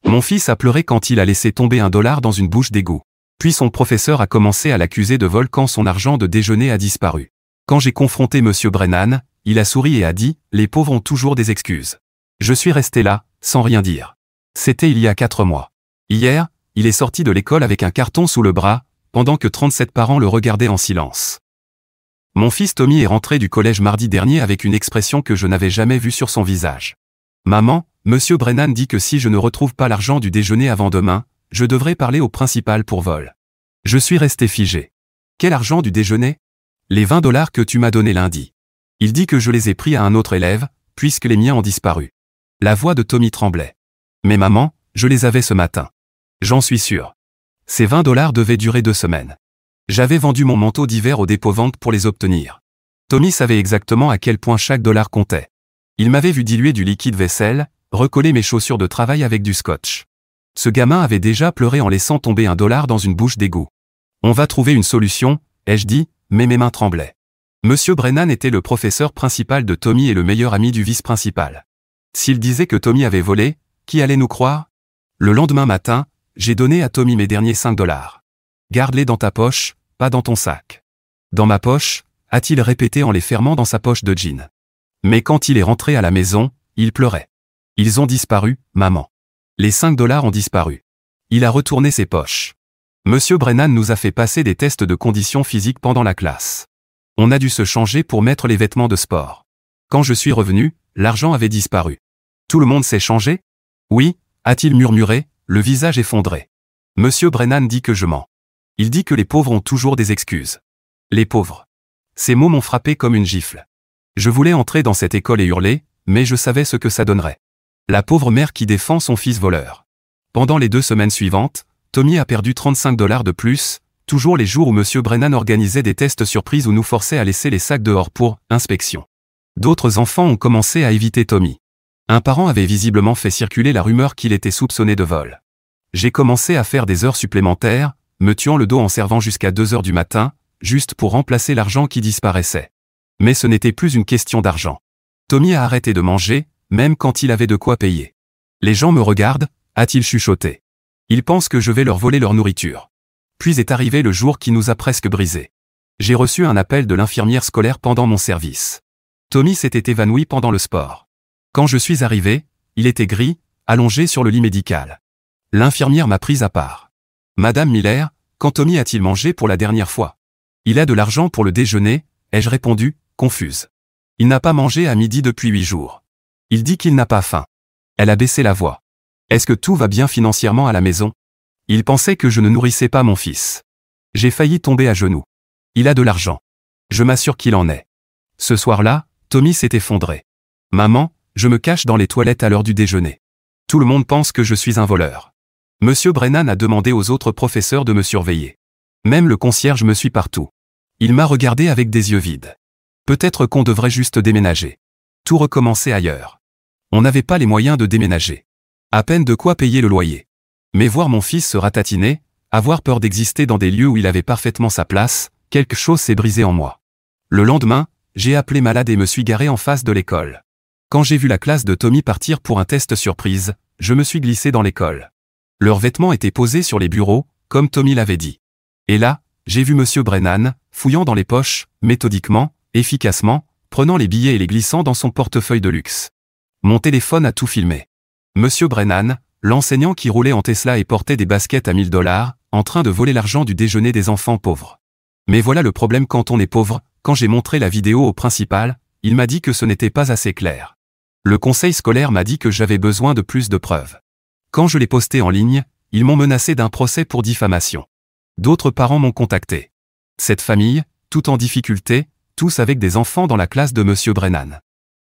Mon fils a pleuré quand il a laissé tomber $1 dans une bouche d'égout. Puis son professeur a commencé à l'accuser de vol quand son argent de déjeuner a disparu. Quand j'ai confronté Monsieur Brennan, il a souri et a dit « Les pauvres ont toujours des excuses ». Je suis resté là, sans rien dire. C'était il y a 4 mois. Hier, il est sorti de l'école avec un carton sous le bras, pendant que 37 parents le regardaient en silence. Mon fils Tommy est rentré du collège mardi dernier avec une expression que je n'avais jamais vue sur son visage. « Maman, Monsieur Brennan dit que si je ne retrouve pas l'argent du déjeuner avant demain, je devrais parler au principal pour vol. » Je suis resté figé. « Quel argent du déjeuner ? » Les $20 que tu m'as donnés lundi. Il dit que je les ai pris à un autre élève, puisque les miens ont disparu. La voix de Tommy tremblait. « Mais maman, je les avais ce matin. » J'en suis sûr. Ces $20 devaient durer 2 semaines. J'avais vendu mon manteau d'hiver au dépôt-vente pour les obtenir. Tommy savait exactement à quel point chaque dollar comptait. Il m'avait vu diluer du liquide vaisselle, recoller mes chaussures de travail avec du scotch. Ce gamin avait déjà pleuré en laissant tomber $1 dans une bouche d'égout. On va trouver une solution, ai-je dit, mais mes mains tremblaient. Monsieur Brennan était le professeur principal de Tommy et le meilleur ami du vice-principal. S'il disait que Tommy avait volé, qui allait nous croire ? Le lendemain matin, j'ai donné à Tommy mes derniers $5. Garde-les dans ta poche, pas dans ton sac. Dans ma poche, a-t-il répété en les fermant dans sa poche de jean. Mais quand il est rentré à la maison, il pleurait. Ils ont disparu, maman. Les $5 ont disparu. Il a retourné ses poches. Monsieur Brennan nous a fait passer des tests de conditions physiques pendant la classe. On a dû se changer pour mettre les vêtements de sport. Quand je suis revenu, l'argent avait disparu. Tout le monde s'est changé ? Oui, a-t-il murmuré, le visage effondré. Monsieur Brennan dit que je mens. Il dit que les pauvres ont toujours des excuses. Les pauvres. Ces mots m'ont frappé comme une gifle. Je voulais entrer dans cette école et hurler, mais je savais ce que ça donnerait. La pauvre mère qui défend son fils voleur. Pendant les 2 semaines suivantes, Tommy a perdu $35 de plus, toujours les jours où Monsieur Brennan organisait des tests surprises ou nous forçait à laisser les sacs dehors pour inspection. D'autres enfants ont commencé à éviter Tommy. Un parent avait visiblement fait circuler la rumeur qu'il était soupçonné de vol. J'ai commencé à faire des heures supplémentaires, me tuant le dos en servant jusqu'à 2 heures du matin, juste pour remplacer l'argent qui disparaissait. Mais ce n'était plus une question d'argent. Tommy a arrêté de manger, même quand il avait de quoi payer. Les gens me regardent, a-t-il chuchoté. Ils pensent que je vais leur voler leur nourriture. Puis est arrivé le jour qui nous a presque brisés. J'ai reçu un appel de l'infirmière scolaire pendant mon service. Tommy s'était évanoui pendant le sport. Quand je suis arrivé, il était gris, allongé sur le lit médical. L'infirmière m'a prise à part. Madame Miller, quand Tommy a-t-il mangé pour la dernière fois ? Il a de l'argent pour le déjeuner, ai-je répondu, confuse. Il n'a pas mangé à midi depuis 8 jours. Il dit qu'il n'a pas faim. Elle a baissé la voix. Est-ce que tout va bien financièrement à la maison ? Il pensait que je ne nourrissais pas mon fils. J'ai failli tomber à genoux. Il a de l'argent. Je m'assure qu'il en est. Ce soir-là, Tommy s'est effondré. Maman, je me cache dans les toilettes à l'heure du déjeuner. Tout le monde pense que je suis un voleur. Monsieur Brennan a demandé aux autres professeurs de me surveiller. Même le concierge me suit partout. Il m'a regardé avec des yeux vides. Peut-être qu'on devrait juste déménager. Tout recommencer ailleurs. On n'avait pas les moyens de déménager. À peine de quoi payer le loyer. Mais voir mon fils se ratatiner, avoir peur d'exister dans des lieux où il avait parfaitement sa place, quelque chose s'est brisé en moi. Le lendemain, j'ai appelé malade et me suis garé en face de l'école. Quand j'ai vu la classe de Tommy partir pour un test surprise, je me suis glissé dans l'école. Leurs vêtements étaient posés sur les bureaux, comme Tommy l'avait dit. Et là, j'ai vu Monsieur Brennan, fouillant dans les poches, méthodiquement, efficacement, prenant les billets et les glissant dans son portefeuille de luxe. Mon téléphone a tout filmé. Monsieur Brennan, l'enseignant qui roulait en Tesla et portait des baskets à $1000, en train de voler l'argent du déjeuner des enfants pauvres. Mais voilà le problème quand on est pauvre, quand j'ai montré la vidéo au principal, il m'a dit que ce n'était pas assez clair. Le conseil scolaire m'a dit que j'avais besoin de plus de preuves. Quand je l'ai posté en ligne, ils m'ont menacé d'un procès pour diffamation. D'autres parents m'ont contacté. Cette famille, tout en difficulté, tous avec des enfants dans la classe de Monsieur Brennan.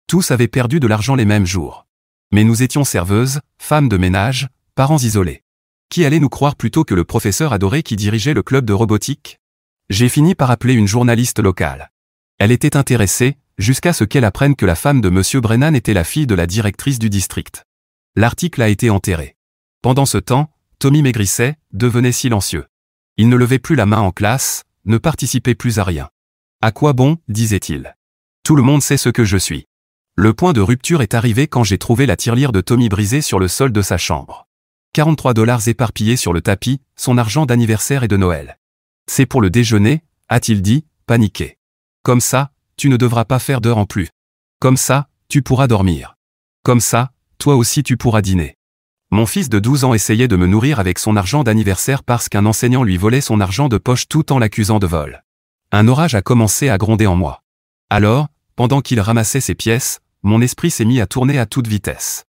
Tous avaient perdu de l'argent les mêmes jours. Mais nous étions serveuses, femmes de ménage, parents isolés. Qui allait nous croire plutôt que le professeur adoré qui dirigeait le club de robotique ? J'ai fini par appeler une journaliste locale. Elle était intéressée, jusqu'à ce qu'elle apprenne que la femme de Monsieur Brennan était la fille de la directrice du district. L'article a été enterré. Pendant ce temps, Tommy maigrissait, devenait silencieux. Il ne levait plus la main en classe, ne participait plus à rien. À quoi bon, disait-il. Tout le monde sait ce que je suis. Le point de rupture est arrivé quand j'ai trouvé la tirelire de Tommy brisée sur le sol de sa chambre. $43 éparpillés sur le tapis, son argent d'anniversaire et de Noël. C'est pour le déjeuner, a-t-il dit, paniqué. Comme ça, tu ne devras pas faire d'heures en plus. Comme ça, tu pourras dormir. Comme ça, toi aussi tu pourras dîner. Mon fils de 12 ans essayait de me nourrir avec son argent d'anniversaire parce qu'un enseignant lui volait son argent de poche tout en l'accusant de vol. Un orage a commencé à gronder en moi. Alors, pendant qu'il ramassait ses pièces, mon esprit s'est mis à tourner à toute vitesse.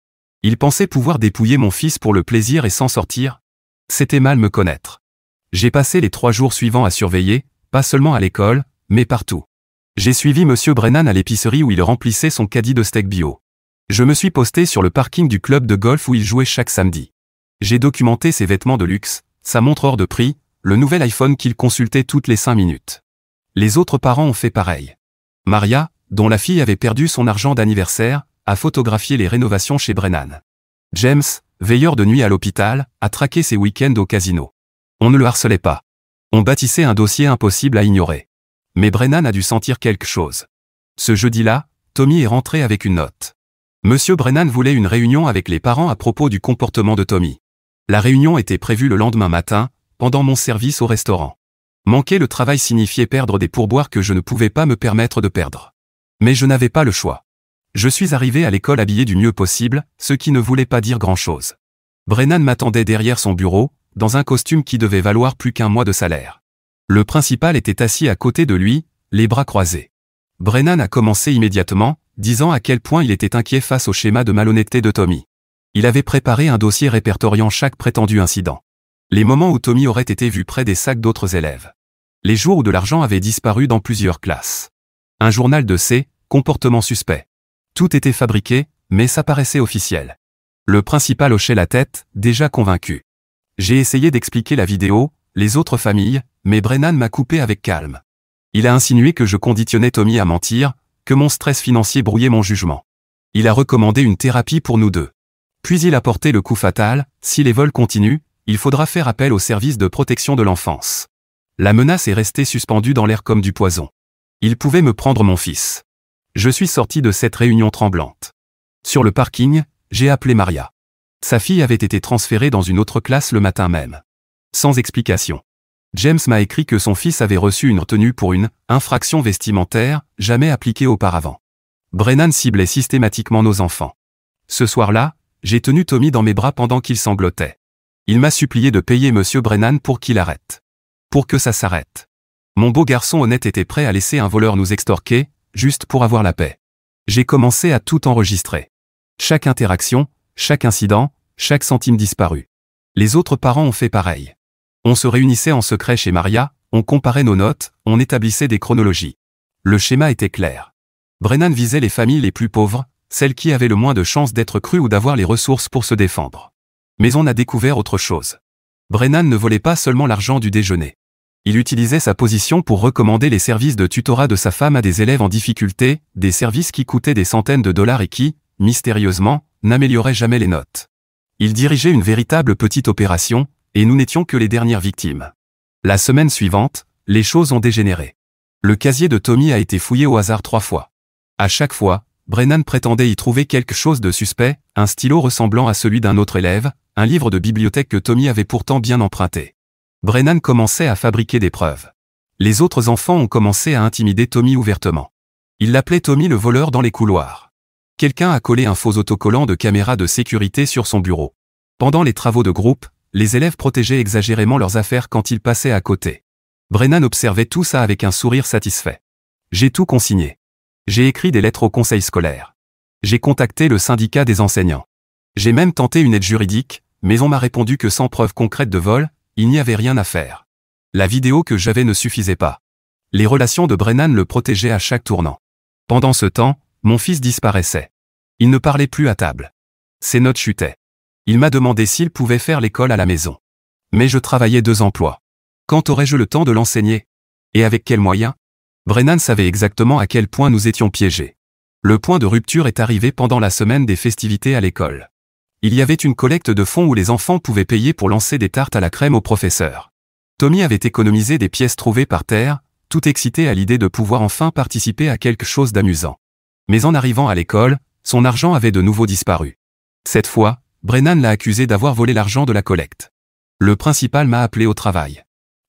Il pensait pouvoir dépouiller mon fils pour le plaisir et s'en sortir. C'était mal me connaître. J'ai passé les 3 jours suivants à surveiller, pas seulement à l'école, mais partout. J'ai suivi Monsieur Brennan à l'épicerie où il remplissait son caddie de steak bio. Je me suis posté sur le parking du club de golf où il jouait chaque samedi. J'ai documenté ses vêtements de luxe, sa montre hors de prix, le nouvel iPhone qu'il consultait toutes les 5 minutes. Les autres parents ont fait pareil. Maria, dont la fille avait perdu son argent d'anniversaire, a photographié les rénovations chez Brennan. James, veilleur de nuit à l'hôpital, a traqué ses week-ends au casino. On ne le harcelait pas. On bâtissait un dossier impossible à ignorer. Mais Brennan a dû sentir quelque chose. Ce jeudi-là, Tommy est rentré avec une note. Monsieur Brennan voulait une réunion avec les parents à propos du comportement de Tommy. La réunion était prévue le lendemain matin, pendant mon service au restaurant. Manquer le travail signifiait perdre des pourboires que je ne pouvais pas me permettre de perdre. Mais je n'avais pas le choix. Je suis arrivé à l'école habillé du mieux possible, ce qui ne voulait pas dire grand-chose. Brennan m'attendait derrière son bureau, dans un costume qui devait valoir plus qu'1 mois de salaire. Le principal était assis à côté de lui, les bras croisés. Brennan a commencé immédiatement, disant à quel point il était inquiet face au schéma de malhonnêteté de Tommy. Il avait préparé un dossier répertoriant chaque prétendu incident. Les moments où Tommy aurait été vu près des sacs d'autres élèves. Les jours où de l'argent avait disparu dans plusieurs classes. Un journal de comportement suspect. Tout était fabriqué, mais ça paraissait officiel. Le principal hochait la tête, déjà convaincu. J'ai essayé d'expliquer la vidéo, les autres familles, mais Brennan m'a coupé avec calme. Il a insinué que je conditionnais Tommy à mentir, que mon stress financier brouillait mon jugement. Il a recommandé une thérapie pour nous deux. Puis il a porté le coup fatal, si les vols continuent, il faudra faire appel au service de protection de l'enfance. La menace est restée suspendue dans l'air comme du poison. Il pouvait me prendre mon fils. Je suis sorti de cette réunion tremblante. Sur le parking, j'ai appelé Maria. Sa fille avait été transférée dans une autre classe le matin même. Sans explication. James m'a écrit que son fils avait reçu une retenue pour une infraction vestimentaire, jamais appliquée auparavant. Brennan ciblait systématiquement nos enfants. Ce soir-là, j'ai tenu Tommy dans mes bras pendant qu'il sanglotait. Il m'a supplié de payer Monsieur Brennan pour qu'il arrête. Pour que ça s'arrête. Mon beau garçon honnête était prêt à laisser un voleur nous extorquer, juste pour avoir la paix. J'ai commencé à tout enregistrer. Chaque interaction, chaque incident, chaque centime disparu. Les autres parents ont fait pareil. On se réunissait en secret chez Maria, on comparait nos notes, on établissait des chronologies. Le schéma était clair. Brennan visait les familles les plus pauvres, celles qui avaient le moins de chances d'être crues ou d'avoir les ressources pour se défendre. Mais on a découvert autre chose. Brennan ne volait pas seulement l'argent du déjeuner. Il utilisait sa position pour recommander les services de tutorat de sa femme à des élèves en difficulté, des services qui coûtaient des centaines de dollars et qui, mystérieusement, n'amélioraient jamais les notes. Il dirigeait une véritable petite opération, et nous n'étions que les dernières victimes. La semaine suivante, les choses ont dégénéré. Le casier de Tommy a été fouillé au hasard 3 fois. À chaque fois, Brennan prétendait y trouver quelque chose de suspect, un stylo ressemblant à celui d'un autre élève, un livre de bibliothèque que Tommy avait pourtant bien emprunté. Brennan commençait à fabriquer des preuves. Les autres enfants ont commencé à intimider Tommy ouvertement. Ils l'appelaient Tommy le voleur dans les couloirs. Quelqu'un a collé un faux autocollant de caméra de sécurité sur son bureau. Pendant les travaux de groupe, les élèves protégeaient exagérément leurs affaires quand ils passaient à côté. Brennan observait tout ça avec un sourire satisfait. J'ai tout consigné. J'ai écrit des lettres au conseil scolaire. J'ai contacté le syndicat des enseignants. J'ai même tenté une aide juridique, mais on m'a répondu que sans preuve concrète de vol, il n'y avait rien à faire. La vidéo que j'avais ne suffisait pas. Les relations de Brennan le protégeaient à chaque tournant. Pendant ce temps, mon fils disparaissait. Il ne parlait plus à table. Ses notes chutaient. Il m'a demandé s'il pouvait faire l'école à la maison. Mais je travaillais 2 emplois. Quand aurais-je le temps de l'enseigner? Et avec quels moyens? Brennan savait exactement à quel point nous étions piégés. Le point de rupture est arrivé pendant la semaine des festivités à l'école. Il y avait une collecte de fonds où les enfants pouvaient payer pour lancer des tartes à la crème au professeur. Tommy avait économisé des pièces trouvées par terre, tout excité à l'idée de pouvoir enfin participer à quelque chose d'amusant. Mais en arrivant à l'école, son argent avait de nouveau disparu. Cette fois, Brennan l'a accusé d'avoir volé l'argent de la collecte. Le principal m'a appelé au travail.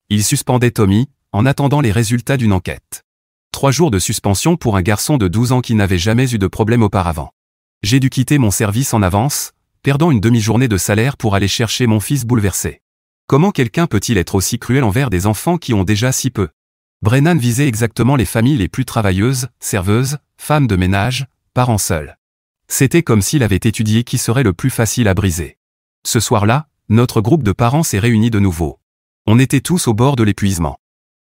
Il suspendait Tommy, en attendant les résultats d'une enquête. 3 jours de suspension pour un garçon de 12 ans qui n'avait jamais eu de problème auparavant. J'ai dû quitter mon service en avance, perdant une demi-journée de salaire pour aller chercher mon fils bouleversé. Comment quelqu'un peut-il être aussi cruel envers des enfants qui ont déjà si peu? Brennan visait exactement les familles les plus travailleuses, serveuses, femmes de ménage, parents seuls. C'était comme s'il avait étudié qui serait le plus facile à briser. Ce soir-là, notre groupe de parents s'est réuni de nouveau. On était tous au bord de l'épuisement.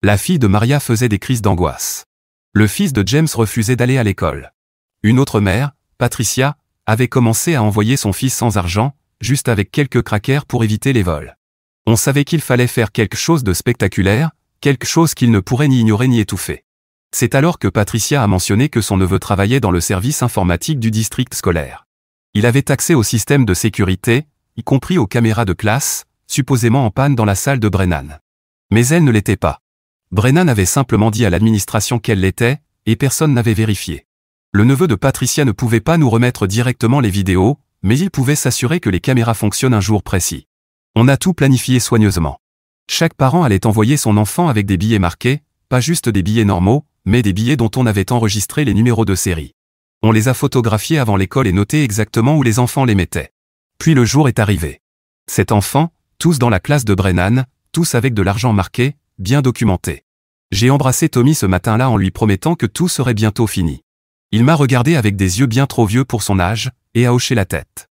La fille de Maria faisait des crises d'angoisse. Le fils de James refusait d'aller à l'école. Une autre mère, Patricia, avait commencé à envoyer son fils sans argent, juste avec quelques crackers pour éviter les vols. On savait qu'il fallait faire quelque chose de spectaculaire, quelque chose qu'il ne pourrait ni ignorer ni étouffer. C'est alors que Patricia a mentionné que son neveu travaillait dans le service informatique du district scolaire. Il avait accès au système de sécurité, y compris aux caméras de classe, supposément en panne dans la salle de Brennan. Mais elle ne l'était pas. Brennan avait simplement dit à l'administration qu'elle l'était, et personne n'avait vérifié. Le neveu de Patricia ne pouvait pas nous remettre directement les vidéos, mais il pouvait s'assurer que les caméras fonctionnent un jour précis. On a tout planifié soigneusement. Chaque parent allait envoyer son enfant avec des billets marqués, pas juste des billets normaux, mais des billets dont on avait enregistré les numéros de série. On les a photographiés avant l'école et noté exactement où les enfants les mettaient. Puis le jour est arrivé. Cet enfant, tous dans la classe de Brennan, tous avec de l'argent marqué, bien documenté. J'ai embrassé Tommy ce matin-là en lui promettant que tout serait bientôt fini. Il m'a regardé avec des yeux bien trop vieux pour son âge, et a hoché la tête.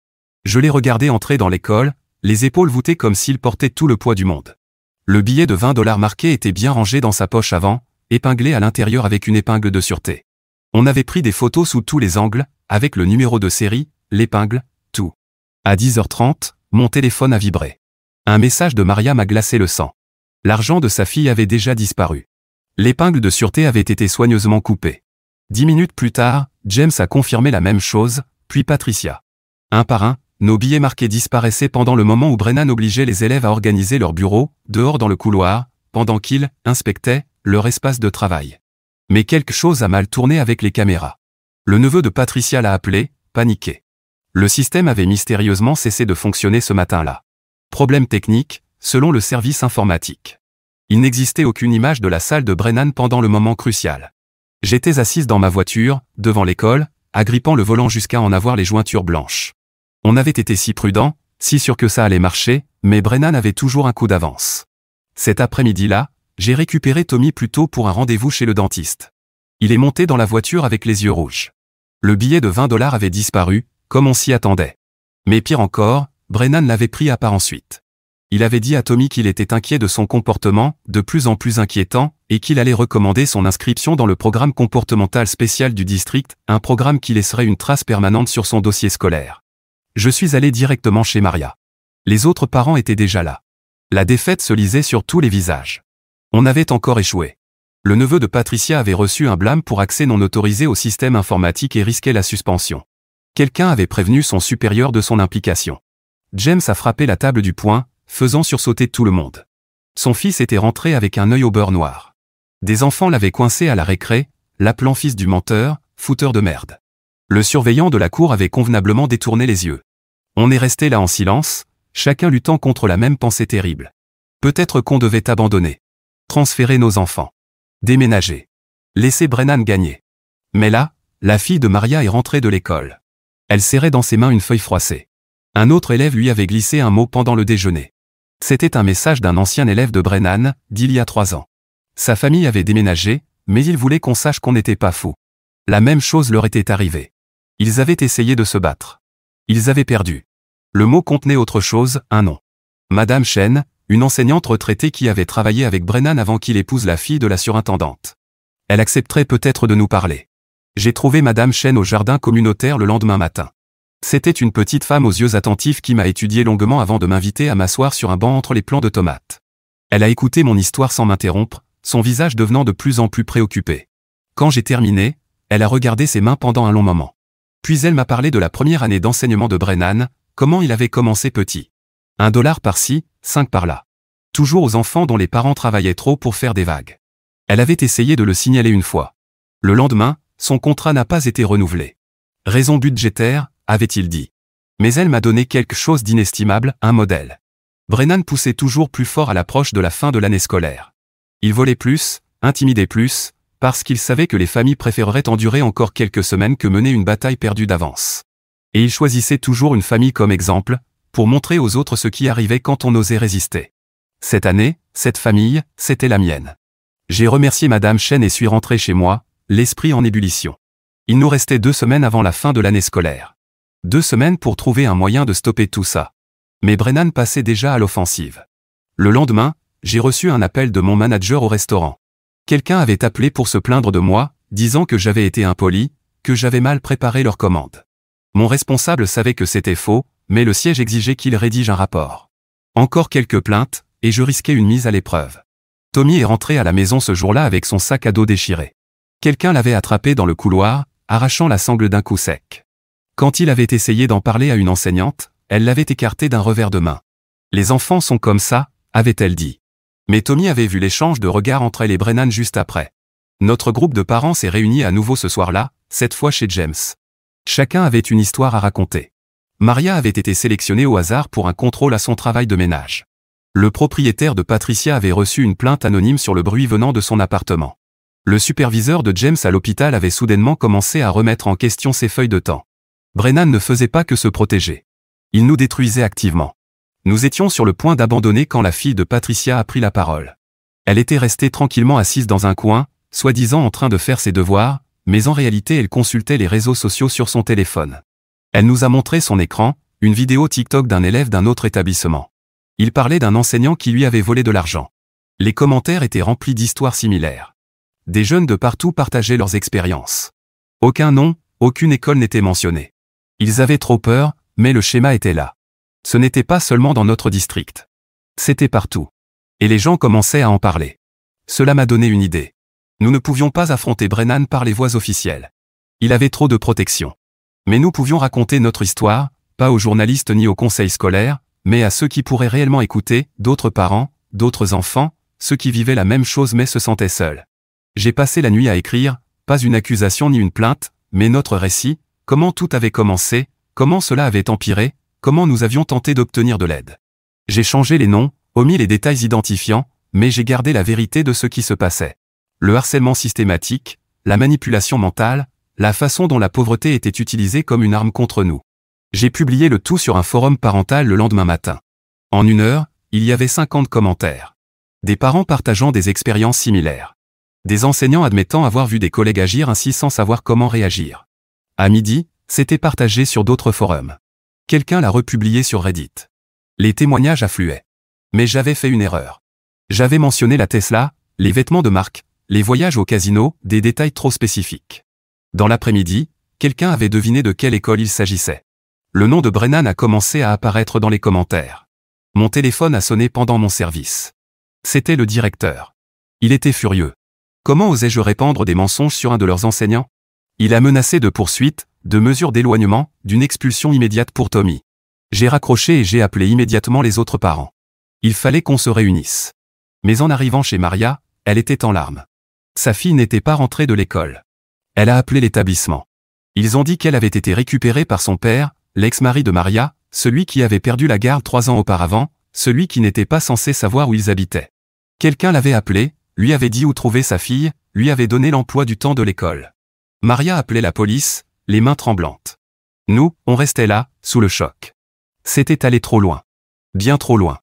Je l'ai regardé entrer dans l'école, les épaules voûtées comme s'il portait tout le poids du monde. Le billet de 20 $ marqué était bien rangé dans sa poche avant, épinglé à l'intérieur avec une épingle de sûreté. On avait pris des photos sous tous les angles, avec le numéro de série, l'épingle, tout. À 10h30, mon téléphone a vibré. Un message de Maria m'a glacé le sang. L'argent de sa fille avait déjà disparu. L'épingle de sûreté avait été soigneusement coupée. 10 minutes plus tard, James a confirmé la même chose, puis Patricia. Un par un, nos billets marqués disparaissaient pendant le moment où Brennan obligeait les élèves à organiser leur bureau, dehors dans le couloir, pendant qu'ils inspectaient leur espace de travail. Mais quelque chose a mal tourné avec les caméras. Le neveu de Patricia l'a appelé, paniqué. Le système avait mystérieusement cessé de fonctionner ce matin-là. Problème technique, selon le service informatique. Il n'existait aucune image de la salle de Brennan pendant le moment crucial. J'étais assise dans ma voiture, devant l'école, agrippant le volant jusqu'à en avoir les jointures blanches. On avait été si prudent, si sûr que ça allait marcher, mais Brennan avait toujours un coup d'avance. Cet après-midi-là, j'ai récupéré Tommy plus tôt pour un rendez-vous chez le dentiste. Il est monté dans la voiture avec les yeux rouges. Le billet de 20 $ avait disparu, comme on s'y attendait. Mais pire encore, Brennan l'avait pris à part ensuite. Il avait dit à Tommy qu'il était inquiet de son comportement, de plus en plus inquiétant, et qu'il allait recommander son inscription dans le programme comportemental spécial du district, un programme qui laisserait une trace permanente sur son dossier scolaire. Je suis allé directement chez Maria. Les autres parents étaient déjà là. La défaite se lisait sur tous les visages. On avait encore échoué. Le neveu de Patricia avait reçu un blâme pour accès non autorisé au système informatique et risquait la suspension. Quelqu'un avait prévenu son supérieur de son implication. James a frappé la table du poing, faisant sursauter tout le monde. Son fils était rentré avec un œil au beurre noir. Des enfants l'avaient coincé à la récré, l'appelant fils du menteur, fouteur de merde. Le surveillant de la cour avait convenablement détourné les yeux. On est resté là en silence, chacun luttant contre la même pensée terrible. Peut-être qu'on devait abandonner. Transférer nos enfants. Déménager. Laisser Brennan gagner. Mais là, la fille de Maria est rentrée de l'école. Elle serrait dans ses mains une feuille froissée. Un autre élève lui avait glissé un mot pendant le déjeuner. C'était un message d'un ancien élève de Brennan, d'il y a 3 ans. Sa famille avait déménagé, mais il voulait qu'on sache qu'on n'était pas fous. La même chose leur était arrivée. Ils avaient essayé de se battre. Ils avaient perdu. Le mot contenait autre chose, un nom. Madame Chen, une enseignante retraitée qui avait travaillé avec Brennan avant qu'il épouse la fille de la surintendante. Elle accepterait peut-être de nous parler. J'ai trouvé Madame Chen au jardin communautaire le lendemain matin. C'était une petite femme aux yeux attentifs qui m'a étudié longuement avant de m'inviter à m'asseoir sur un banc entre les plants de tomates. Elle a écouté mon histoire sans m'interrompre, son visage devenant de plus en plus préoccupé. Quand j'ai terminé, elle a regardé ses mains pendant un long moment. Puis elle m'a parlé de la première année d'enseignement de Brennan, comment il avait commencé petit. 1 $ par-ci, 5 par-là. Toujours aux enfants dont les parents travaillaient trop pour faire des vagues. Elle avait essayé de le signaler une fois. Le lendemain, son contrat n'a pas été renouvelé. Raison budgétaire, avait-il dit. Mais elle m'a donné quelque chose d'inestimable, un modèle. Brennan poussait toujours plus fort à l'approche de la fin de l'année scolaire. Il volait plus, intimidait plus, parce qu'il savait que les familles préféreraient endurer encore quelques semaines que mener une bataille perdue d'avance. Et il choisissait toujours une famille comme exemple, pour montrer aux autres ce qui arrivait quand on osait résister. Cette année, cette famille, c'était la mienne. J'ai remercié Madame Chen et suis rentré chez moi, l'esprit en ébullition. Il nous restait 2 semaines avant la fin de l'année scolaire. 2 semaines pour trouver un moyen de stopper tout ça. Mais Brennan passait déjà à l'offensive. Le lendemain, j'ai reçu un appel de mon manager au restaurant. Quelqu'un avait appelé pour se plaindre de moi, disant que j'avais été impoli, que j'avais mal préparé leur commande. Mon responsable savait que c'était faux, mais le siège exigeait qu'il rédige un rapport. Encore quelques plaintes, et je risquais une mise à l'épreuve. Tommy est rentré à la maison ce jour-là avec son sac à dos déchiré. Quelqu'un l'avait attrapé dans le couloir, arrachant la sangle d'un coup sec. Quand il avait essayé d'en parler à une enseignante, elle l'avait écarté d'un revers de main. Les enfants sont comme ça, avait-elle dit. Mais Tommy avait vu l'échange de regards entre elle et Brennan juste après. Notre groupe de parents s'est réuni à nouveau ce soir-là, cette fois chez James. Chacun avait une histoire à raconter. Maria avait été sélectionnée au hasard pour un contrôle à son travail de ménage. Le propriétaire de Patricia avait reçu une plainte anonyme sur le bruit venant de son appartement. Le superviseur de James à l'hôpital avait soudainement commencé à remettre en question ses feuilles de temps. Brennan ne faisait pas que se protéger. Il nous détruisait activement. Nous étions sur le point d'abandonner quand la fille de Patricia a pris la parole. Elle était restée tranquillement assise dans un coin, soi-disant en train de faire ses devoirs, mais en réalité elle consultait les réseaux sociaux sur son téléphone. Elle nous a montré son écran, une vidéo TikTok d'un élève d'un autre établissement. Il parlait d'un enseignant qui lui avait volé de l'argent. Les commentaires étaient remplis d'histoires similaires. Des jeunes de partout partageaient leurs expériences. Aucun nom, aucune école n'était mentionnée. Ils avaient trop peur, mais le schéma était là. Ce n'était pas seulement dans notre district. C'était partout. Et les gens commençaient à en parler. Cela m'a donné une idée. Nous ne pouvions pas affronter Brennan par les voies officielles. Il avait trop de protection. Mais nous pouvions raconter notre histoire, pas aux journalistes ni au conseil scolaire, mais à ceux qui pourraient réellement écouter, d'autres parents, d'autres enfants, ceux qui vivaient la même chose mais se sentaient seuls. J'ai passé la nuit à écrire, pas une accusation ni une plainte, mais notre récit, comment tout avait commencé, comment cela avait empiré, comment nous avions tenté d'obtenir de l'aide. J'ai changé les noms, omis les détails identifiants, mais j'ai gardé la vérité de ce qui se passait. Le harcèlement systématique, la manipulation mentale, la façon dont la pauvreté était utilisée comme une arme contre nous. J'ai publié le tout sur un forum parental le lendemain matin. En 1 heure, il y avait 50 commentaires. Des parents partageant des expériences similaires. Des enseignants admettant avoir vu des collègues agir ainsi sans savoir comment réagir. À midi, c'était partagé sur d'autres forums. Quelqu'un l'a republié sur Reddit. Les témoignages affluaient. Mais j'avais fait une erreur. J'avais mentionné la Tesla, les vêtements de marque, les voyages au casino, des détails trop spécifiques. Dans l'après-midi, quelqu'un avait deviné de quelle école il s'agissait. Le nom de Brennan a commencé à apparaître dans les commentaires. Mon téléphone a sonné pendant mon service. C'était le directeur. Il était furieux. Comment osais-je répandre des mensonges sur un de leurs enseignants? Il a menacé de poursuites, de mesures d'éloignement, d'une expulsion immédiate pour Tommy. J'ai raccroché et j'ai appelé immédiatement les autres parents. Il fallait qu'on se réunisse. Mais en arrivant chez Maria, elle était en larmes. Sa fille n'était pas rentrée de l'école. Elle a appelé l'établissement. Ils ont dit qu'elle avait été récupérée par son père, l'ex-mari de Maria, celui qui avait perdu la garde 3 ans auparavant, celui qui n'était pas censé savoir où ils habitaient. Quelqu'un l'avait appelé, lui avait dit où trouver sa fille, lui avait donné l'emploi du temps de l'école. Maria appelait la police, les mains tremblantes. Nous, on restait là, sous le choc. C'était allé trop loin. Bien trop loin.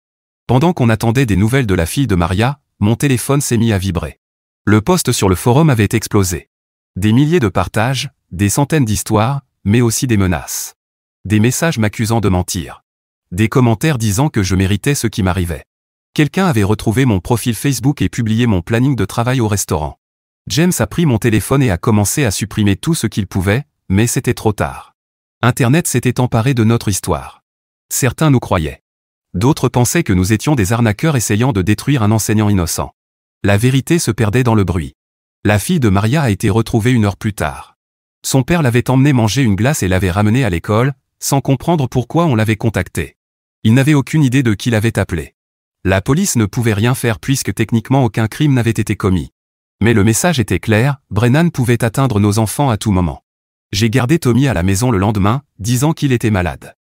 Pendant qu'on attendait des nouvelles de la fille de Maria, mon téléphone s'est mis à vibrer. Le post sur le forum avait explosé. Des milliers de partages, des centaines d'histoires, mais aussi des menaces. Des messages m'accusant de mentir. Des commentaires disant que je méritais ce qui m'arrivait. Quelqu'un avait retrouvé mon profil Facebook et publié mon planning de travail au restaurant. James a pris mon téléphone et a commencé à supprimer tout ce qu'il pouvait, mais c'était trop tard. Internet s'était emparé de notre histoire. Certains nous croyaient. D'autres pensaient que nous étions des arnaqueurs essayant de détruire un enseignant innocent. La vérité se perdait dans le bruit. La fille de Maria a été retrouvée 1 heure plus tard. Son père l'avait emmenée manger une glace et l'avait ramenée à l'école, sans comprendre pourquoi on l'avait contacté. Il n'avait aucune idée de qui l'avait appelé. La police ne pouvait rien faire puisque techniquement aucun crime n'avait été commis. Mais le message était clair, Brennan pouvait atteindre nos enfants à tout moment. J'ai gardé Tommy à la maison le lendemain, disant qu'il était malade.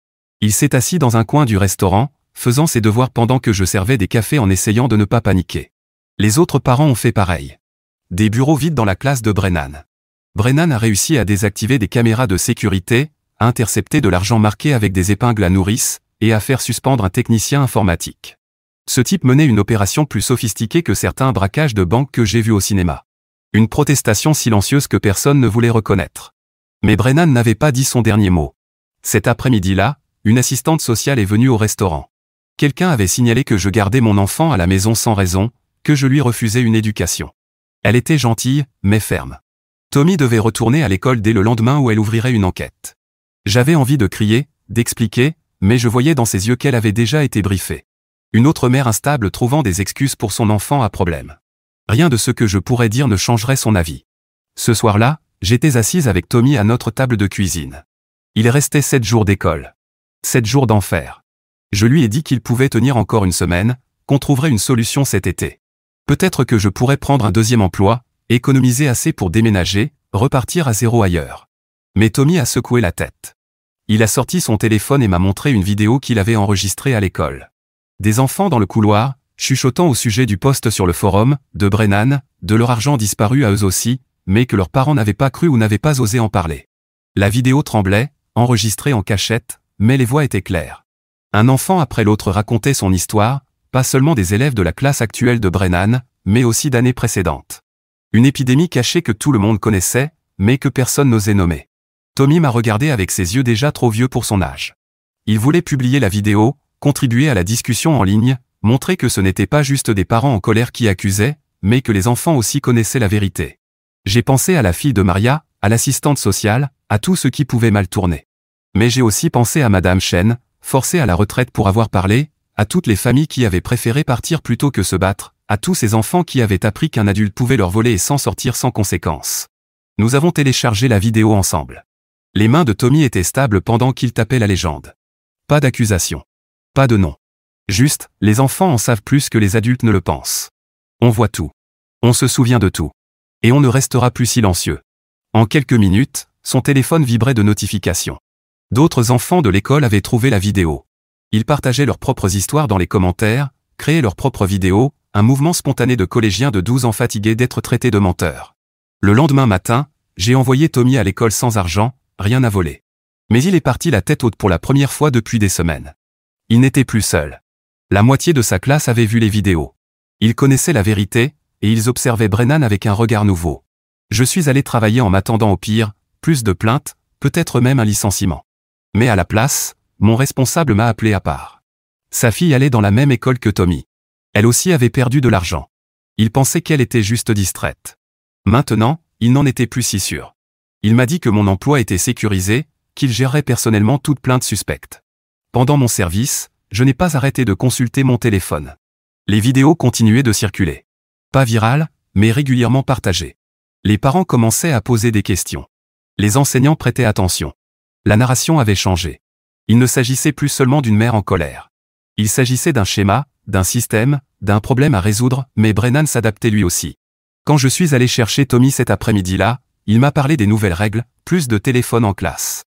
Il s'est assis dans un coin du restaurant, faisant ses devoirs pendant que je servais des cafés en essayant de ne pas paniquer. Les autres parents ont fait pareil. Des bureaux vides dans la classe de Brennan. Brennan a réussi à désactiver des caméras de sécurité, à intercepter de l'argent marqué avec des épingles à nourrice, et à faire suspendre un technicien informatique. Ce type menait une opération plus sophistiquée que certains braquages de banques que j'ai vus au cinéma. Une protestation silencieuse que personne ne voulait reconnaître. Mais Brennan n'avait pas dit son dernier mot. Cet après-midi-là, une assistante sociale est venue au restaurant. Quelqu'un avait signalé que je gardais mon enfant à la maison sans raison, que je lui refusais une éducation. Elle était gentille, mais ferme. Tommy devait retourner à l'école dès le lendemain où elle ouvrirait une enquête. J'avais envie de crier, d'expliquer, mais je voyais dans ses yeux qu'elle avait déjà été briefée. Une autre mère instable trouvant des excuses pour son enfant à problème. Rien de ce que je pourrais dire ne changerait son avis. Ce soir-là, j'étais assise avec Tommy à notre table de cuisine. Il restait 7 jours d'école. 7 jours d'enfer. Je lui ai dit qu'il pouvait tenir encore une semaine, qu'on trouverait une solution cet été. Peut-être que je pourrais prendre un deuxième emploi, économiser assez pour déménager, repartir à zéro ailleurs. Mais Tommy a secoué la tête. Il a sorti son téléphone et m'a montré une vidéo qu'il avait enregistrée à l'école. Des enfants dans le couloir, chuchotant au sujet du post sur le forum, de Brennan, de leur argent disparu à eux aussi, mais que leurs parents n'avaient pas cru ou n'avaient pas osé en parler. La vidéo tremblait, enregistrée en cachette, mais les voix étaient claires. Un enfant après l'autre racontait son histoire, pas seulement des élèves de la classe actuelle de Brennan, mais aussi d'années précédentes. Une épidémie cachée que tout le monde connaissait, mais que personne n'osait nommer. Tommy m'a regardé avec ses yeux déjà trop vieux pour son âge. Il voulait publier la vidéo, contribuer à la discussion en ligne, montrer que ce n'était pas juste des parents en colère qui accusaient, mais que les enfants aussi connaissaient la vérité. J'ai pensé à la fille de Maria, à l'assistante sociale, à tout ce qui pouvait mal tourner. Mais j'ai aussi pensé à Madame Chen, forcée à la retraite pour avoir parlé, à toutes les familles qui avaient préféré partir plutôt que se battre, à tous ces enfants qui avaient appris qu'un adulte pouvait leur voler et s'en sortir sans conséquence. Nous avons téléchargé la vidéo ensemble. Les mains de Tommy étaient stables pendant qu'il tapait la légende. Pas d'accusation. Pas de nom. Juste, les enfants en savent plus que les adultes ne le pensent. On voit tout. On se souvient de tout. Et on ne restera plus silencieux. En quelques minutes, son téléphone vibrait de notifications. D'autres enfants de l'école avaient trouvé la vidéo. Ils partageaient leurs propres histoires dans les commentaires, créaient leurs propres vidéos, un mouvement spontané de collégiens de 12 ans fatigués d'être traités de menteurs. Le lendemain matin, j'ai envoyé Tommy à l'école sans argent, rien à voler. Mais il est parti la tête haute pour la première fois depuis des semaines. Il n'était plus seul. La moitié de sa classe avait vu les vidéos. Ils connaissaient la vérité, et ils observaient Brennan avec un regard nouveau. Je suis allé travailler en m'attendant au pire, plus de plaintes, peut-être même un licenciement. Mais à la place, mon responsable m'a appelé à part. Sa fille allait dans la même école que Tommy. Elle aussi avait perdu de l'argent. Il pensait qu'elle était juste distraite. Maintenant, il n'en était plus si sûr. Il m'a dit que mon emploi était sécurisé, qu'il gérerait personnellement toute plainte suspecte. Pendant mon service, je n'ai pas arrêté de consulter mon téléphone. Les vidéos continuaient de circuler. Pas virales, mais régulièrement partagées. Les parents commençaient à poser des questions. Les enseignants prêtaient attention. La narration avait changé. Il ne s'agissait plus seulement d'une mère en colère. Il s'agissait d'un schéma, d'un système, d'un problème à résoudre, mais Brennan s'adaptait lui aussi. Quand je suis allé chercher Tommy cet après-midi-là, il m'a parlé des nouvelles règles, plus de téléphones en classe.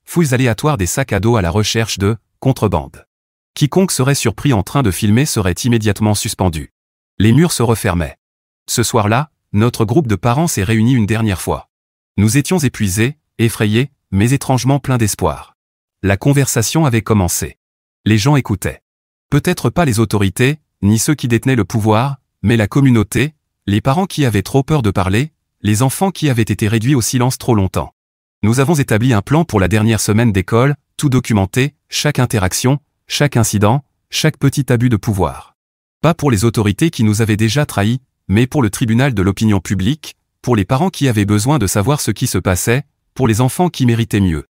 Fouilles aléatoires des sacs à dos à la recherche de contrebande. Quiconque serait surpris en train de filmer serait immédiatement suspendu. Les murs se refermaient. Ce soir-là, notre groupe de parents s'est réuni une dernière fois. Nous étions épuisés, effrayés, mais étrangement pleins d'espoir. La conversation avait commencé. Les gens écoutaient. Peut-être pas les autorités, ni ceux qui détenaient le pouvoir, mais la communauté, les parents qui avaient trop peur de parler, les enfants qui avaient été réduits au silence trop longtemps. Nous avons établi un plan pour la dernière semaine d'école, tout documenté, chaque interaction, chaque incident, chaque petit abus de pouvoir. Pas pour les autorités qui nous avaient déjà trahis, mais pour le tribunal de l'opinion publique, pour les parents qui avaient besoin de savoir ce qui se passait, pour les enfants qui méritaient mieux.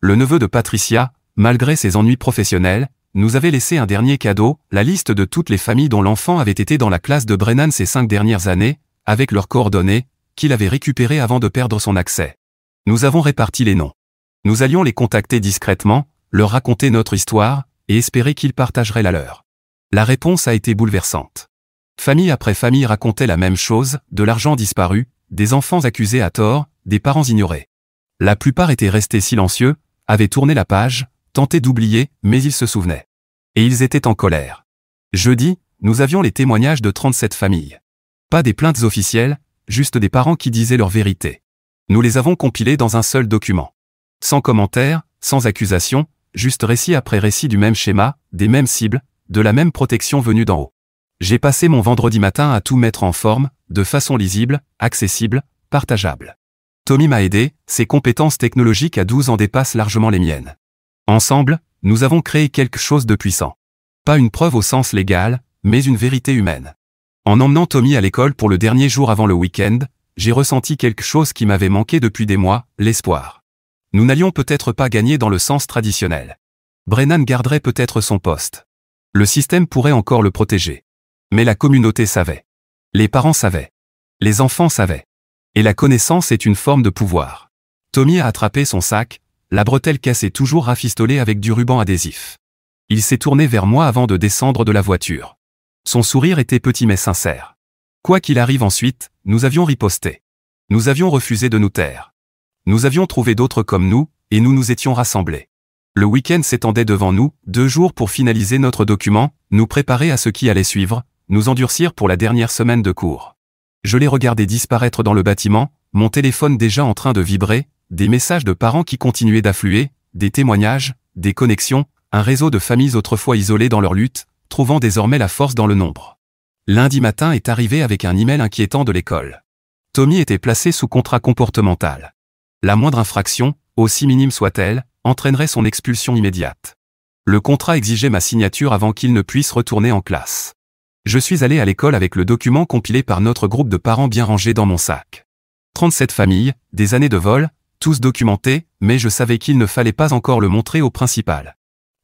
Le neveu de Patricia, malgré ses ennuis professionnels, nous avait laissé un dernier cadeau, la liste de toutes les familles dont l'enfant avait été dans la classe de Brennan ces 5 dernières années, avec leurs coordonnées, qu'il avait récupérées avant de perdre son accès. Nous avons réparti les noms. Nous allions les contacter discrètement, leur raconter notre histoire, et espérer qu'ils partageraient la leur. La réponse a été bouleversante. Famille après famille racontait la même chose, de l'argent disparu, des enfants accusés à tort, des parents ignorés. La plupart étaient restés silencieux, avaient tourné la page, tentaient d'oublier, mais ils se souvenaient. Et ils étaient en colère. Jeudi, nous avions les témoignages de 37 familles. Pas des plaintes officielles, juste des parents qui disaient leur vérité. Nous les avons compilés dans un seul document. Sans commentaires, sans accusation, juste récit après récit du même schéma, des mêmes cibles, de la même protection venue d'en haut. J'ai passé mon vendredi matin à tout mettre en forme, de façon lisible, accessible, partageable. Tommy m'a aidé, ses compétences technologiques à 12 ans dépassent largement les miennes. Ensemble, nous avons créé quelque chose de puissant. Pas une preuve au sens légal, mais une vérité humaine. En emmenant Tommy à l'école pour le dernier jour avant le week-end, j'ai ressenti quelque chose qui m'avait manqué depuis des mois, l'espoir. Nous n'allions peut-être pas gagner dans le sens traditionnel. Brennan garderait peut-être son poste. Le système pourrait encore le protéger. Mais la communauté savait. Les parents savaient. Les enfants savaient. Et la connaissance est une forme de pouvoir. Tommy a attrapé son sac, la bretelle cassée toujours rafistolée avec du ruban adhésif. Il s'est tourné vers moi avant de descendre de la voiture. Son sourire était petit mais sincère. Quoi qu'il arrive ensuite, nous avions riposté. Nous avions refusé de nous taire. Nous avions trouvé d'autres comme nous, et nous nous étions rassemblés. Le week-end s'étendait devant nous, 2 jours pour finaliser notre document, nous préparer à ce qui allait suivre, nous endurcir pour la dernière semaine de cours. Je les regardais disparaître dans le bâtiment, mon téléphone déjà en train de vibrer, des messages de parents qui continuaient d'affluer, des témoignages, des connexions, un réseau de familles autrefois isolées dans leur lutte, trouvant désormais la force dans le nombre. Lundi matin est arrivé avec un email inquiétant de l'école. Tommy était placé sous contrat comportemental. La moindre infraction, aussi minime soit-elle, entraînerait son expulsion immédiate. Le contrat exigeait ma signature avant qu'il ne puisse retourner en classe. Je suis allé à l'école avec le document compilé par notre groupe de parents bien rangé dans mon sac. 37 familles, des années de vol, tous documentés, mais je savais qu'il ne fallait pas encore le montrer au principal.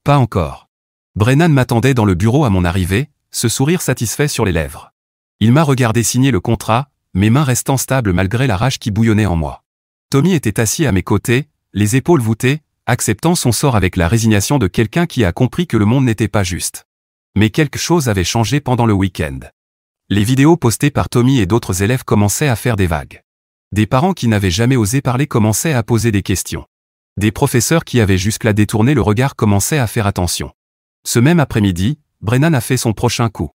Pas encore. Brennan m'attendait dans le bureau à mon arrivée, ce sourire satisfait sur les lèvres. Il m'a regardé signer le contrat, mes mains restant stables malgré la rage qui bouillonnait en moi. Tommy était assis à mes côtés, les épaules voûtées, acceptant son sort avec la résignation de quelqu'un qui a compris que le monde n'était pas juste. Mais quelque chose avait changé pendant le week-end. Les vidéos postées par Tommy et d'autres élèves commençaient à faire des vagues. Des parents qui n'avaient jamais osé parler commençaient à poser des questions. Des professeurs qui avaient jusque-là détourné le regard commençaient à faire attention. Ce même après-midi, Brennan a fait son prochain coup.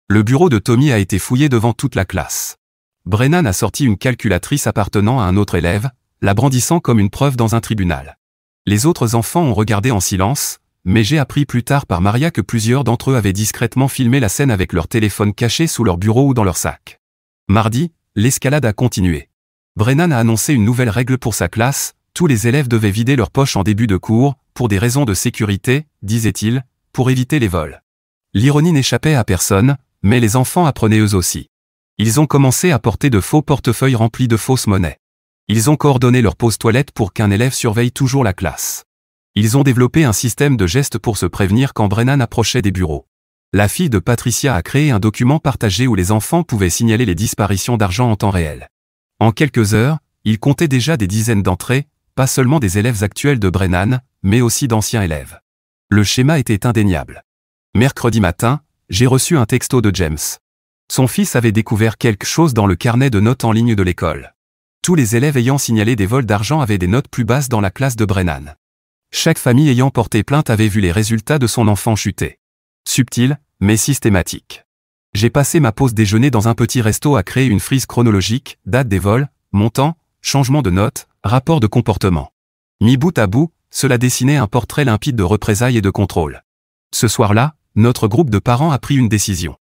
Le bureau de Tommy a été fouillé devant toute la classe. Brennan a sorti une calculatrice appartenant à un autre élève, la brandissant comme une preuve dans un tribunal. Les autres enfants ont regardé en silence, mais j'ai appris plus tard par Maria que plusieurs d'entre eux avaient discrètement filmé la scène avec leur téléphone caché sous leur bureau ou dans leur sac. Mardi, l'escalade a continué. Brennan a annoncé une nouvelle règle pour sa classe, tous les élèves devaient vider leurs poches en début de cours, pour des raisons de sécurité, disait-il, pour éviter les vols. L'ironie n'échappait à personne, mais les enfants apprenaient eux aussi. Ils ont commencé à porter de faux portefeuilles remplis de fausses monnaies. Ils ont coordonné leur pause toilette pour qu'un élève surveille toujours la classe. Ils ont développé un système de gestes pour se prévenir quand Brennan approchait des bureaux. La fille de Patricia a créé un document partagé où les enfants pouvaient signaler les disparitions d'argent en temps réel. En quelques heures, il comptait déjà des dizaines d'entrées, pas seulement des élèves actuels de Brennan, mais aussi d'anciens élèves. Le schéma était indéniable. Mercredi matin, j'ai reçu un texto de James. Son fils avait découvert quelque chose dans le carnet de notes en ligne de l'école. Tous les élèves ayant signalé des vols d'argent avaient des notes plus basses dans la classe de Brennan. Chaque famille ayant porté plainte avait vu les résultats de son enfant chuter. Subtil, mais systématique. J'ai passé ma pause déjeuner dans un petit resto à créer une frise chronologique, date des vols, montant, changement de notes, rapport de comportement. Mis bout à bout, cela dessinait un portrait limpide de représailles et de contrôle. Ce soir-là, notre groupe de parents a pris une décision.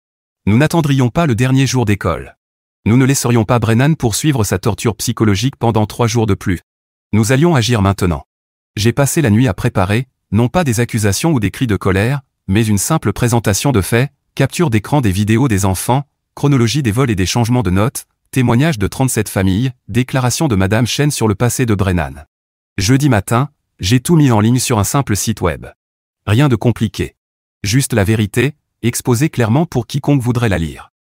Nous n'attendrions pas le dernier jour d'école. Nous ne laisserions pas Brennan poursuivre sa torture psychologique pendant 3 jours de plus. Nous allions agir maintenant. J'ai passé la nuit à préparer, non pas des accusations ou des cris de colère, mais une simple présentation de faits, capture d'écran des vidéos des enfants, chronologie des vols et des changements de notes, témoignages de 37 familles, déclaration de Madame Chen sur le passé de Brennan. Jeudi matin, j'ai tout mis en ligne sur un simple site web. Rien de compliqué. Juste la vérité, exposée clairement pour quiconque voudrait la lire.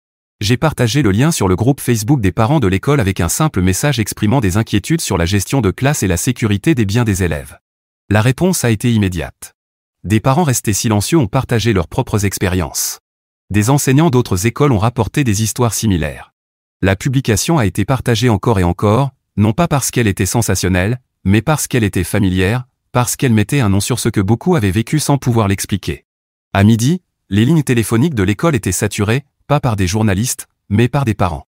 J'ai partagé le lien sur le groupe Facebook des parents de l'école avec un simple message exprimant des inquiétudes sur la gestion de classe et la sécurité des biens des élèves. La réponse a été immédiate. Des parents restés silencieux ont partagé leurs propres expériences. Des enseignants d'autres écoles ont rapporté des histoires similaires. La publication a été partagée encore et encore, non pas parce qu'elle était sensationnelle, mais parce qu'elle était familière, parce qu'elle mettait un nom sur ce que beaucoup avaient vécu sans pouvoir l'expliquer. À midi, les lignes téléphoniques de l'école étaient saturées, pas par des journalistes, mais par des parents.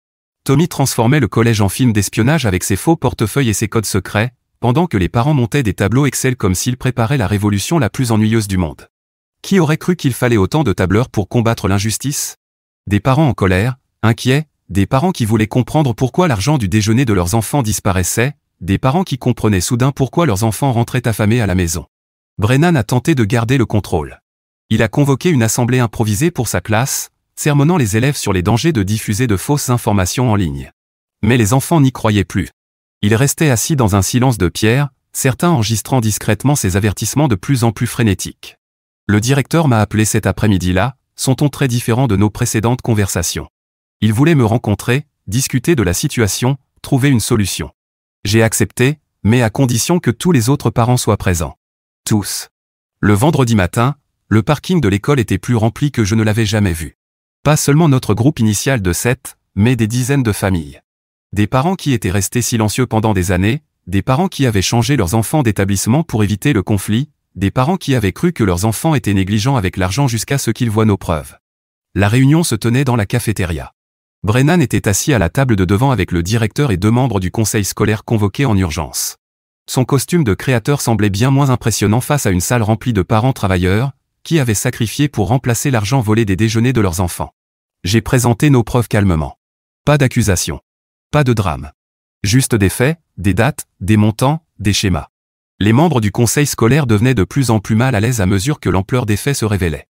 Tommy transformait le collège en film d'espionnage avec ses faux portefeuilles et ses codes secrets, pendant que les parents montaient des tableaux Excel comme s'ils préparaient la révolution la plus ennuyeuse du monde. Qui aurait cru qu'il fallait autant de tableurs pour combattre l'injustice? Des parents en colère, inquiets, des parents qui voulaient comprendre pourquoi l'argent du déjeuner de leurs enfants disparaissait, des parents qui comprenaient soudain pourquoi leurs enfants rentraient affamés à la maison. Brennan a tenté de garder le contrôle. Il a convoqué une assemblée improvisée pour sa classe, sermonnant les élèves sur les dangers de diffuser de fausses informations en ligne. Mais les enfants n'y croyaient plus. Ils restaient assis dans un silence de pierre, certains enregistrant discrètement ces avertissements de plus en plus frénétiques. Le directeur m'a appelé cet après-midi-là, son ton très différent de nos précédentes conversations. Il voulait me rencontrer, discuter de la situation, trouver une solution. J'ai accepté, mais à condition que tous les autres parents soient présents. Tous. Le vendredi matin, le parking de l'école était plus rempli que je ne l'avais jamais vu. Pas seulement notre groupe initial de 7, mais des dizaines de familles. Des parents qui étaient restés silencieux pendant des années, des parents qui avaient changé leurs enfants d'établissement pour éviter le conflit, des parents qui avaient cru que leurs enfants étaient négligents avec l'argent jusqu'à ce qu'ils voient nos preuves. La réunion se tenait dans la cafétéria. Brennan était assis à la table de devant avec le directeur et 2 membres du conseil scolaire convoqués en urgence. Son costume de créateur semblait bien moins impressionnant face à une salle remplie de parents travailleurs, qui avaient sacrifié pour remplacer l'argent volé des déjeuners de leurs enfants. J'ai présenté nos preuves calmement. Pas d'accusation. Pas de drame. Juste des faits, des dates, des montants, des schémas. Les membres du conseil scolaire devenaient de plus en plus mal à l'aise à mesure que l'ampleur des faits se révélait.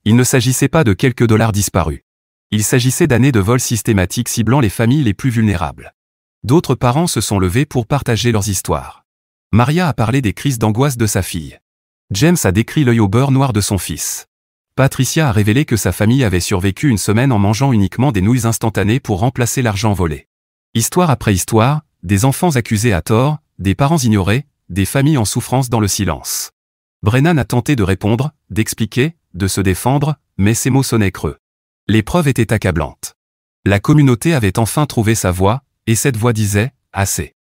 Il ne s'agissait pas de quelques dollars disparus. Il s'agissait d'années de vols systématiques ciblant les familles les plus vulnérables. D'autres parents se sont levés pour partager leurs histoires. Maria a parlé des crises d'angoisse de sa fille. James a décrit l'œil au beurre noir de son fils. Patricia a révélé que sa famille avait survécu une semaine en mangeant uniquement des nouilles instantanées pour remplacer l'argent volé. Histoire après histoire, des enfants accusés à tort, des parents ignorés, des familles en souffrance dans le silence. Brennan a tenté de répondre, d'expliquer, de se défendre, mais ses mots sonnaient creux. Les preuves étaient accablantes. La communauté avait enfin trouvé sa voix, et cette voix disait « assez ».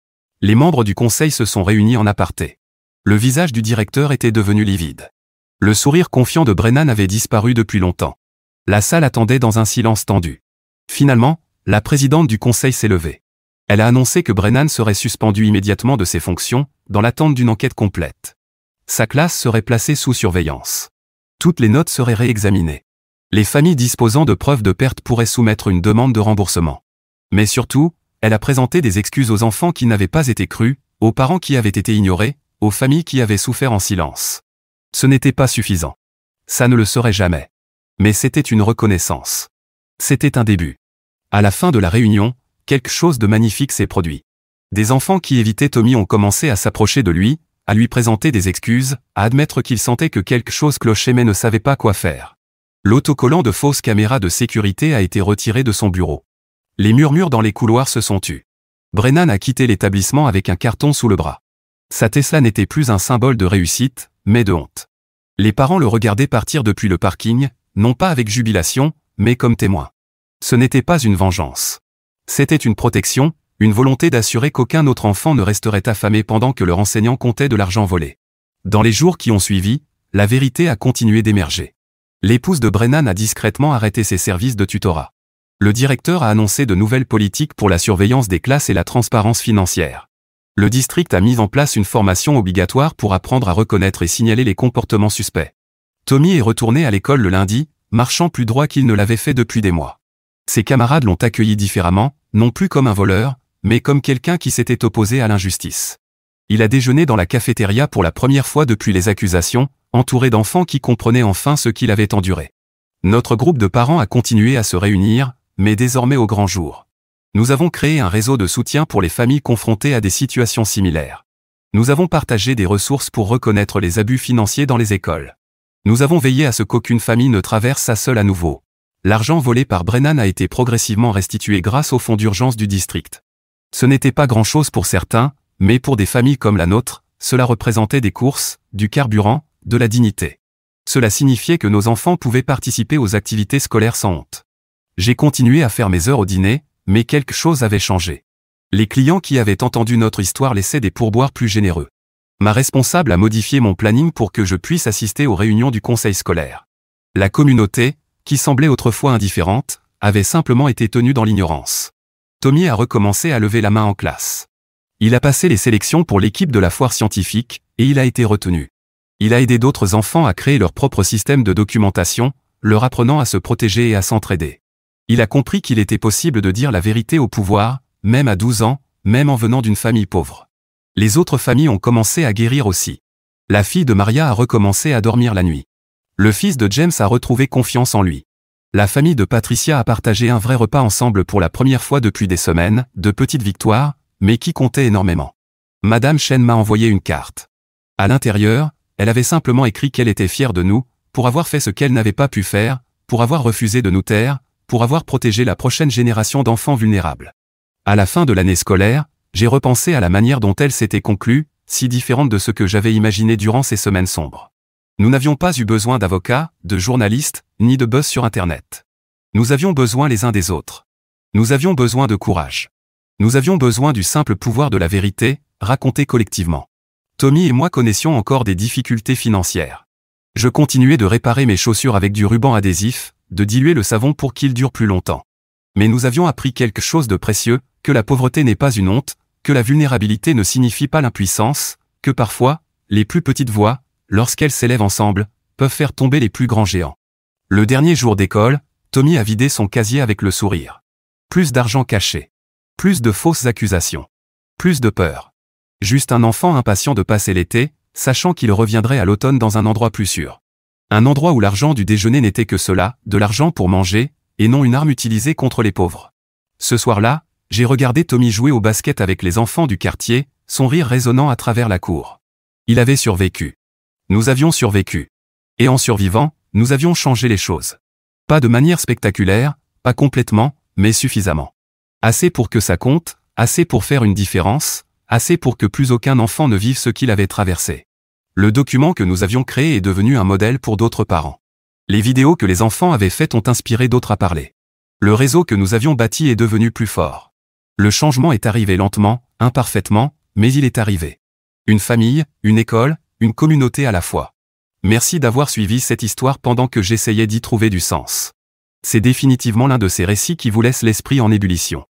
Les membres du conseil se sont réunis en aparté. Le visage du directeur était devenu livide. Le sourire confiant de Brennan avait disparu depuis longtemps. La salle attendait dans un silence tendu. Finalement, la présidente du conseil s'est levée. Elle a annoncé que Brennan serait suspendu immédiatement de ses fonctions, dans l'attente d'une enquête complète. Sa classe serait placée sous surveillance. Toutes les notes seraient réexaminées. Les familles disposant de preuves de perte pourraient soumettre une demande de remboursement. Mais surtout, elle a présenté des excuses aux enfants qui n'avaient pas été crus, aux parents qui avaient été ignorés, aux familles qui avaient souffert en silence. Ce n'était pas suffisant. Ça ne le serait jamais. Mais c'était une reconnaissance. C'était un début. À la fin de la réunion, quelque chose de magnifique s'est produit. Des enfants qui évitaient Tommy ont commencé à s'approcher de lui, à lui présenter des excuses, à admettre qu'ils sentaient que quelque chose clochait mais ne savaient pas quoi faire. L'autocollant de fausses caméras de sécurité a été retiré de son bureau. Les murmures dans les couloirs se sont tus. Brennan a quitté l'établissement avec un carton sous le bras. Sa Tesla n'était plus un symbole de réussite, mais de honte. Les parents le regardaient partir depuis le parking, non pas avec jubilation, mais comme témoin. Ce n'était pas une vengeance. C'était une protection, une volonté d'assurer qu'aucun autre enfant ne resterait affamé pendant que leur enseignant comptait de l'argent volé. Dans les jours qui ont suivi, la vérité a continué d'émerger. L'épouse de Brennan a discrètement arrêté ses services de tutorat. Le directeur a annoncé de nouvelles politiques pour la surveillance des classes et la transparence financière. Le district a mis en place une formation obligatoire pour apprendre à reconnaître et signaler les comportements suspects. Tommy est retourné à l'école le lundi, marchant plus droit qu'il ne l'avait fait depuis des mois. Ses camarades l'ont accueilli différemment, non plus comme un voleur, mais comme quelqu'un qui s'était opposé à l'injustice. Il a déjeuné dans la cafétéria pour la première fois depuis les accusations, entouré d'enfants qui comprenaient enfin ce qu'il avait enduré. Notre groupe de parents a continué à se réunir, mais désormais au grand jour. Nous avons créé un réseau de soutien pour les familles confrontées à des situations similaires. Nous avons partagé des ressources pour reconnaître les abus financiers dans les écoles. Nous avons veillé à ce qu'aucune famille ne traverse ça seule à nouveau. L'argent volé par Brennan a été progressivement restitué grâce au fonds d'urgence du district. Ce n'était pas grand-chose pour certains, mais pour des familles comme la nôtre, cela représentait des courses, du carburant, de la dignité. Cela signifiait que nos enfants pouvaient participer aux activités scolaires sans honte. J'ai continué à faire mes heures au dîner, mais quelque chose avait changé. Les clients qui avaient entendu notre histoire laissaient des pourboires plus généreux. Ma responsable a modifié mon planning pour que je puisse assister aux réunions du conseil scolaire. La communauté, qui semblait autrefois indifférente, avait simplement été tenue dans l'ignorance. Tommy a recommencé à lever la main en classe. Il a passé les sélections pour l'équipe de la foire scientifique, et il a été retenu. Il a aidé d'autres enfants à créer leur propre système de documentation, leur apprenant à se protéger et à s'entraider. Il a compris qu'il était possible de dire la vérité au pouvoir, même à 12 ans, même en venant d'une famille pauvre. Les autres familles ont commencé à guérir aussi. La fille de Maria a recommencé à dormir la nuit. Le fils de James a retrouvé confiance en lui. La famille de Patricia a partagé un vrai repas ensemble pour la première fois depuis des semaines, de petites victoires, mais qui comptaient énormément. Madame Chen m'a envoyé une carte. À l'intérieur, elle avait simplement écrit qu'elle était fière de nous, pour avoir fait ce qu'elle n'avait pas pu faire, pour avoir refusé de nous taire, pour avoir protégé la prochaine génération d'enfants vulnérables. À la fin de l'année scolaire, j'ai repensé à la manière dont elle s'était conclue, si différente de ce que j'avais imaginé durant ces semaines sombres. Nous n'avions pas eu besoin d'avocats, de journalistes, ni de buzz sur Internet. Nous avions besoin les uns des autres. Nous avions besoin de courage. Nous avions besoin du simple pouvoir de la vérité, racontée collectivement. Tommy et moi connaissions encore des difficultés financières. Je continuais de réparer mes chaussures avec du ruban adhésif, de diluer le savon pour qu'il dure plus longtemps. Mais nous avions appris quelque chose de précieux, que la pauvreté n'est pas une honte, que la vulnérabilité ne signifie pas l'impuissance, que parfois, les plus petites voix, lorsqu'elles s'élèvent ensemble, peuvent faire tomber les plus grands géants. Le dernier jour d'école, Tommy a vidé son casier avec le sourire. Plus d'argent caché. Plus de fausses accusations. Plus de peur. Juste un enfant impatient de passer l'été, sachant qu'il reviendrait à l'automne dans un endroit plus sûr. Un endroit où l'argent du déjeuner n'était que cela, de l'argent pour manger, et non une arme utilisée contre les pauvres. Ce soir-là, j'ai regardé Tommy jouer au basket avec les enfants du quartier, son rire résonnant à travers la cour. Il avait survécu. Nous avions survécu. Et en survivant, nous avions changé les choses. Pas de manière spectaculaire, pas complètement, mais suffisamment. Assez pour que ça compte, assez pour faire une différence, assez pour que plus aucun enfant ne vive ce qu'il avait traversé. Le document que nous avions créé est devenu un modèle pour d'autres parents. Les vidéos que les enfants avaient faites ont inspiré d'autres à parler. Le réseau que nous avions bâti est devenu plus fort. Le changement est arrivé lentement, imparfaitement, mais il est arrivé. Une famille, une école, une communauté à la fois. Merci d'avoir suivi cette histoire pendant que j'essayais d'y trouver du sens. C'est définitivement l'un de ces récits qui vous laisse l'esprit en ébullition.